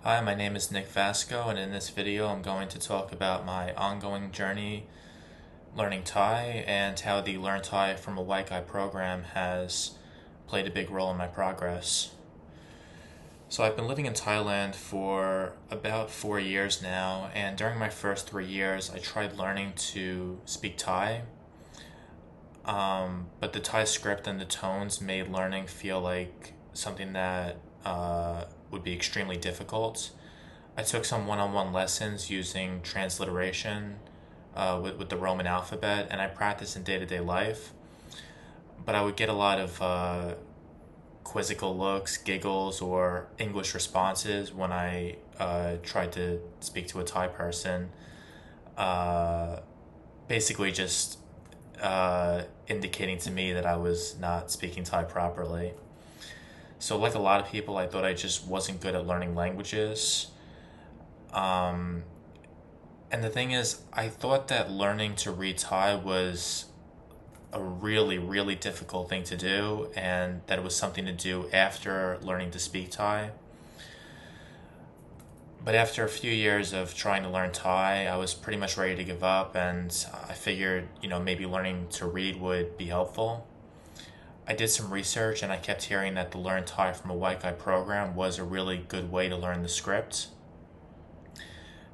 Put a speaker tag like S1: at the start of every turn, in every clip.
S1: Hi, my name is Nick Vasco, and in this video I'm going to talk about my ongoing journey learning Thai and how the Learn Thai from a White Guy program has played a big role in my progress. So I've been living in Thailand for about 4 years now, and during my first 3 years I tried learning to speak Thai, but the Thai script and the tones made learning feel like something that would be extremely difficult. I took some one-on-one lessons using transliteration with the Roman alphabet, and I practiced in day-to-day life. But I would get a lot of quizzical looks, giggles, or English responses when I tried to speak to a Thai person. Uh, Basically, just indicating to me that I was not speaking Thai properly. So, like a lot of people, I thought I just wasn't good at learning languages. Um, And the thing is, I thought that learning to read Thai was a really, really difficult thing to do, and that it was something to do after learning to speak Thai. But after a few years of trying to learn Thai, I was pretty much ready to give up, and I figured, maybe learning to read would be helpful. I did some research, and I kept hearing that the Learn Thai from a White Guy program was a really good way to learn the script.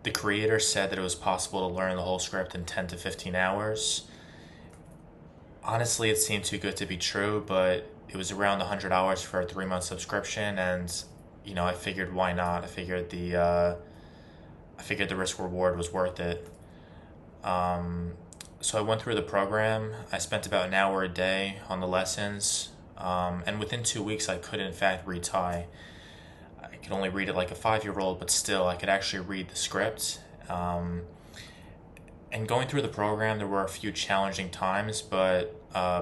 S1: The creator said that it was possible to learn the whole script in 10 to 15 hours. Honestly, it seemed too good to be true, but it was around 100 hours for a 3 month subscription, and I figured why not? I figured the risk reward was worth it. Um, so I went through the program. I spent about an hour a day on the lessons, and within 2 weeks, I could in fact read Thai. I could only read it like a 5-year old, but still, I could actually read the script. And going through the program, there were a few challenging times, but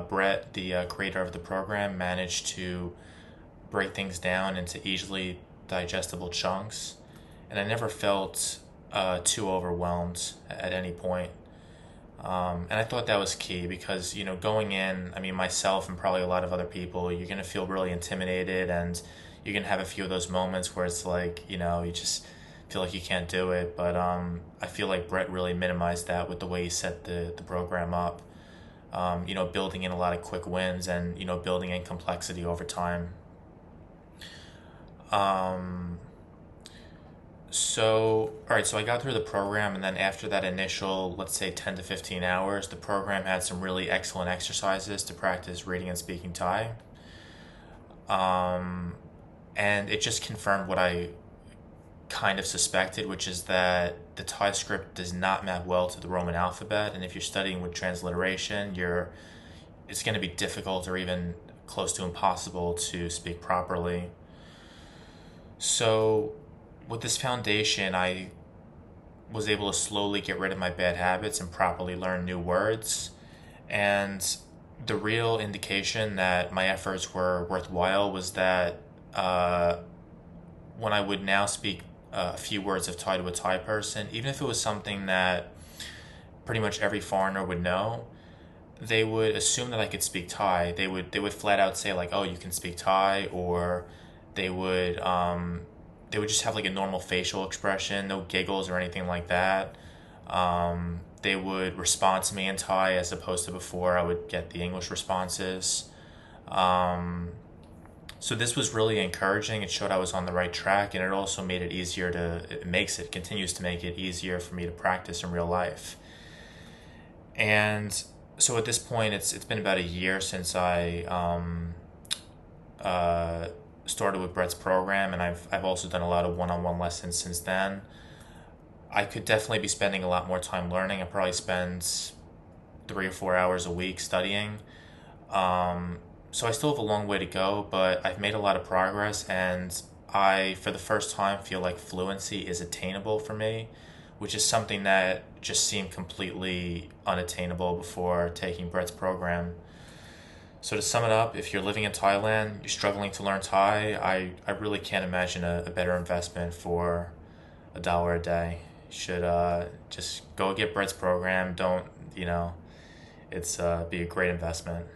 S1: Brett, the creator of the program, managed to break things down into easily digestible chunks. And I never felt too overwhelmed at any point. And I thought that was key because, going in, I mean, myself and probably a lot of other people, you're going to feel really intimidated, and you're going to have a few of those moments where it's like, you just feel like you can't do it. But I feel like Brett really minimized that with the way he set the program up, building in a lot of quick wins and, building in complexity over time. Um, all right, so I got through the program, and then after that initial, let's say 10 to 15 hours, the program had some really excellent exercises to practice reading and speaking Thai. Um, and it just confirmed what I kind of suspected, which is that the Thai script does not map well to the Roman alphabet, and if you're studying with transliteration, it's going to be difficult or even close to impossible to speak properly. So, with this foundation, I was able to slowly get rid of my bad habits and properly learn new words. And the real indication that my efforts were worthwhile was that uh, when I would now speak a few words of Thai to a Thai person, even if it was something that pretty much every foreigner would know, they would assume that I could speak Thai. They would flat out say like, "Oh, you can speak Thai," or they would um, they would just have like a normal facial expression, no giggles or anything like that. They would respond to me in Thai as opposed to before I would get the English responses. Um, so this was really encouraging. It showed I was on the right track, and it also made it continues to make it easier for me to practice in real life. And so at this point, it's been about a year since I uh, started with Brett's program, and I've also done a lot of one-on-one lessons since then. I could definitely be spending a lot more time learning. I probably spend 3 or 4 hours a week studying. So I still have a long way to go, but I've made a lot of progress, and I, for the first time, feel like fluency is attainable for me, which is something that just seemed completely unattainable before taking Brett's program. So to sum it up, if you're living in Thailand, you're struggling to learn Thai, I really can't imagine a better investment for $1 a day. You should just go get Brett's program. Don't, it's be a great investment.